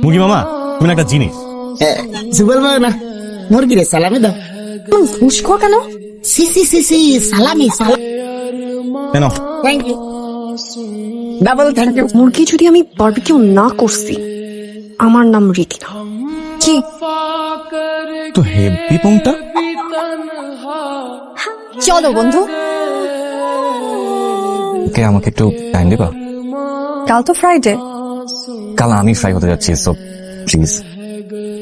মুরগি মামা তুমি একটা জিনিস। জুবেল না মুরগি রে সালামি দাও। ঘুষখোর কেন? সি সি সি সি সালামি কেন? Thank you, double thank you. মুরগি যদি আমি বারবিকিউ না করছি, আমার নাম রীতি না। কি তো হেভি পংটা। চলো বন্ধু, ওকে আমাকে একটু টাইম দেবা? কাল তো ফ্রাইডে। কাল আমি ফ্রাই হতে যাচ্ছি, সো প্লিজ।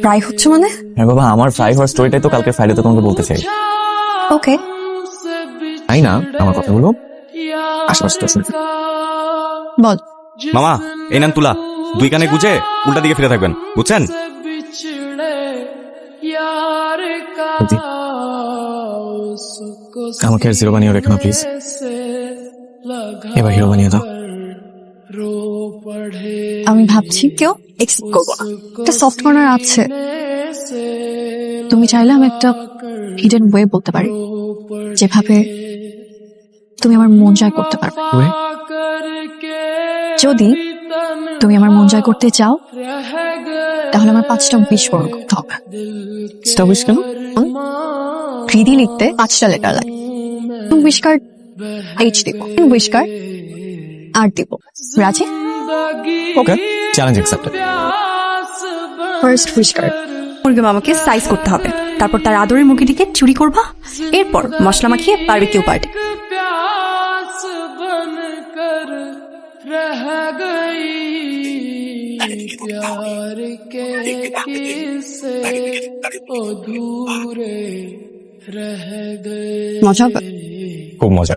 ফ্রাই হচ্ছে মানে? হ্যাঁ বাবা, আমার ফ্রাই হওয়ার স্টোরিটাই তো কালকে ফ্রাইডে তো তোমাকে বলতে চাই। ওকে, তাই না? আমার কথাগুলো আশেপাশে তো শুনতে। বল। মামা এই নেন তুলা, 2 কানে গুজে উল্টা দিকে ফিরে থাকবেন, বুঝছেন? আমাকে আর জিরো বানিয়ে রেখো না প্লিজ, এবার হিরো বানিয়ে দাও। আমি ভাবছি কেউ এক্সেপ্ট করবো না, একটা সফট কর্নার আছে। তুমি চাইলে আমি একটা হিডেন ওয়ে বলতে পারি, যেভাবে তুমি আমার মন জয় করতে পারবে। যদি তুমি আমার মন জয় করতে চাও, তাহলে আমার 5টা উইশ পূরণ করতে হবে। উইশ কেন? হৃদি লিখতে 5টা লেটার লাগে। উইশ কার্ড এইচ দিব, উইশ কার্ড আর দিব। রাজি? Okay, challenge accepted. First wish card. মুরগি মামাকে সাইজ করতে হবে, তারপর তার আদরের মুরগিটিকে চুরি করবা, এরপর মশলা মাখিয়ে বারবিকিউ পার্টি। মজা হবে? খুব মজা।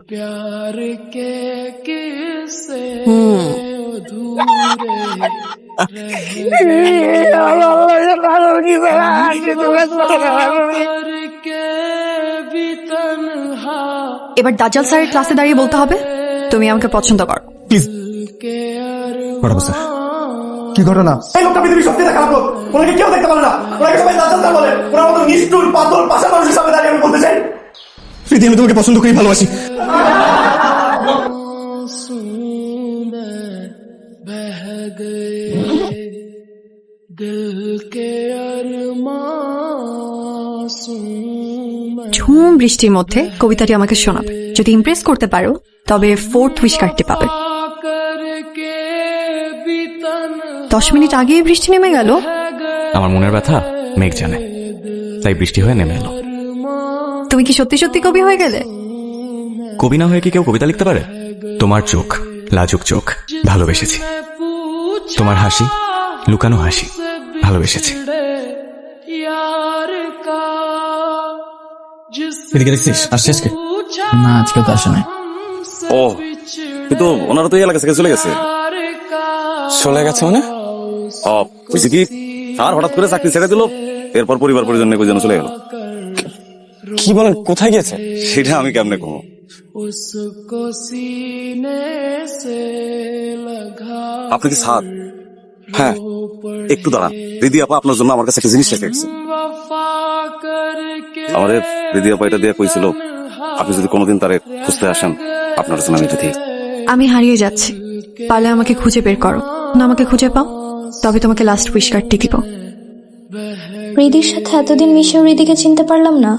এবার দাজ্জাল স্যারের ক্লাসে দাঁড়িয়ে বলতে হবে তুমি আমাকে পছন্দ করো। প্লিজ। ঘটনা স্যার, কি ঘটনা? এই লোকটা পৃথিবীর সবচেয়ে খারাপ লোক, ওনাকে কেউ দেখতে পারে না, ওনাকে সবাই দাজ্জাল স্যার বলে। ওনার মতো নিষ্ঠুর পাতল পাশা মানুষের সামনে দাঁড়িয়ে আমি বলতে চাই, প্রীতি আমি তোমাকে পছন্দ করি, ভালোবাসি। ঝুম বৃষ্টির মধ্যে কবিতাটি আমাকে শোনাবে, যদি ইমপ্রেস করতে পারো তবে 4th উইশ কার্ডটি পাবে। 10 মিনিট আগেই বৃষ্টি নেমে গেল। আমার মনের ব্যথা মেঘ জানে, তাই বৃষ্টি হয়ে নেমে এলো। তুমি কি সত্যি সত্যি কবি হয়ে গেলে? কবি না হয়ে কি কেউ কবিতা লিখতে পারে? তোমার চোখ, লাজুক চোখ, ভালোবেসেছি। তোমার হাসি, লুকানো হাসি, ভালোবেসেছি। এদিকে দেখছিস, আসছে আজকে? না, আজকে তো আসে নাই। ও কিন্তু ওনারা তো এই এলাকা থেকে চলে গেছে। চলে গেছে মানে? বুঝছি কি, আর হঠাৎ করে চাকরি ছেড়ে দিল, এরপর পরিবার পরিজন নিয়ে যেন চলে গেল। কি বলেন, কোথায় গিয়েছে? সেটা আমি কেমনে কমো? আপনি কি সাদ? হ্যাঁ। একটু দাঁড়ান, রিদি আপা আপনার জন্য আমার কাছে একটা জিনিস রেখে গেছে। আমাদের রিদি আপা এটা দিয়ে কইছিল, আপনি যদি কোনোদিন তারে খুঁজতে আসেন, আপনার জন্য আমি এটা দিই। আমি হারিয়ে যাচ্ছি, পারলে আমাকে খুঁজে বের করো, না আমাকে খুঁজে পাও, তবে তোমাকে লাস্ট উইশ কার্ডটি দিব। রিদির সাথে এতদিন মিশেও রিদিকে চিনতে পারলাম না,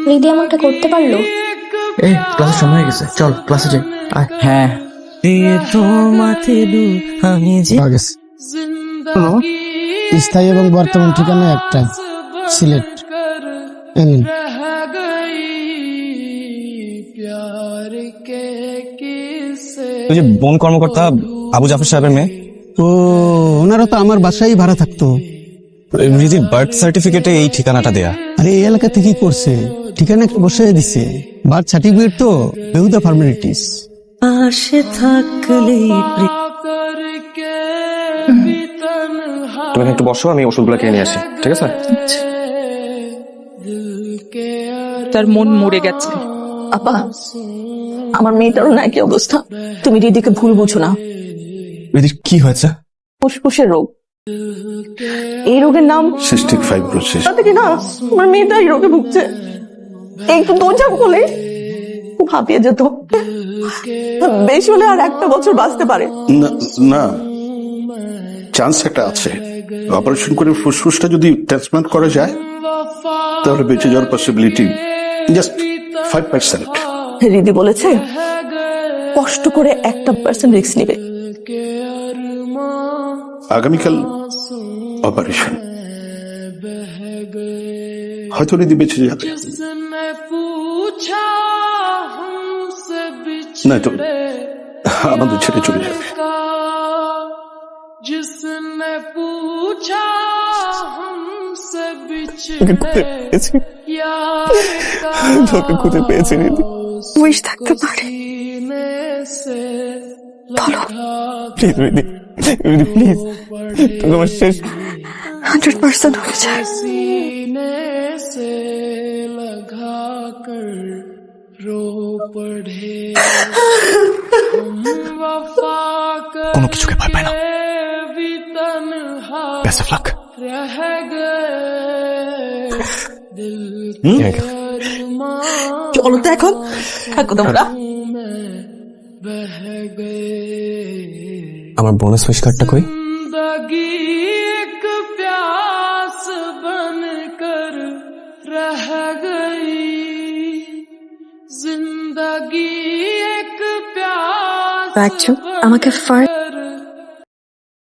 রিদি আমাকে করতে পারলো। এই ক্লাসের সময় হয়ে গেছে, চল ক্লাসে যাই। হ্যাঁ, স্থায়ী এবং বর্তমান ঠিকানা একটা, সিলেট। ওই যে বন কর্মকর্তা আবু জাফর সাহেবের মেয়ে, তো ওনারা তো আমার বাসায় ভাড়া থাকতো। রিদির বার্থ সার্টিফিকেটে এই ঠিকানাটা দেয়া। আরে এই এলাকাতে কি করছে, ঠিকানা একটা বসে দিছে। বার্থ সার্টিফিকেট তো বেহুদা ফর্মালিটিস। তুমি একটু বসো, আমি ওষুধগুলো কিনে নিয়ে আসি, ঠিক আছে? তার মন মরে গেছে। আপা, আমার মেয়েটারও না একই অবস্থা। তুমি রিদিকে ভুল বুঝো না। রিদির কি হয়েছে? ফুসফুসের রোগ। এই রোগের নাম সিস্টিক ফাইব্রোসিস। তাতে কি না আমার মেয়েটা এই রোগে ভুগছে। একটু দৌড়ঝাঁপ করলে খুব হাঁপিয়ে যেত, বেশি হলে আর 1টা বছর বাঁচতে পারে। না, চান্স একটা আছে। অপারেশন করে ফুসফুসটা যদি ট্রান্সপ্লান্ট করা যায় তাহলে বেঁচে যাওয়ার পসিবিলিটি জাস্ট 5%। রিদি বলেছে কষ্ট করে 1% রিস্ক নেবে। আগামীকাল অপারেশন, হয়তো রিদি বেঁচে যাবে। না তো আমাদের ছেড়ে চলে যাবে। তোকে খুঁজে পেয়েছি রিদি। উইশ থাকতে পারে। প্লিজ রিদি, রিদি প্লিজ, তোমার শেষ 100% হয়ে যায়। কোনো কিছুকে ভয় পায় না। Best of luck. চলো তো এখন, থাকো তোমরা। আমার বোনাস পুরস্কারটা কই? আমাকে ফার্স্ট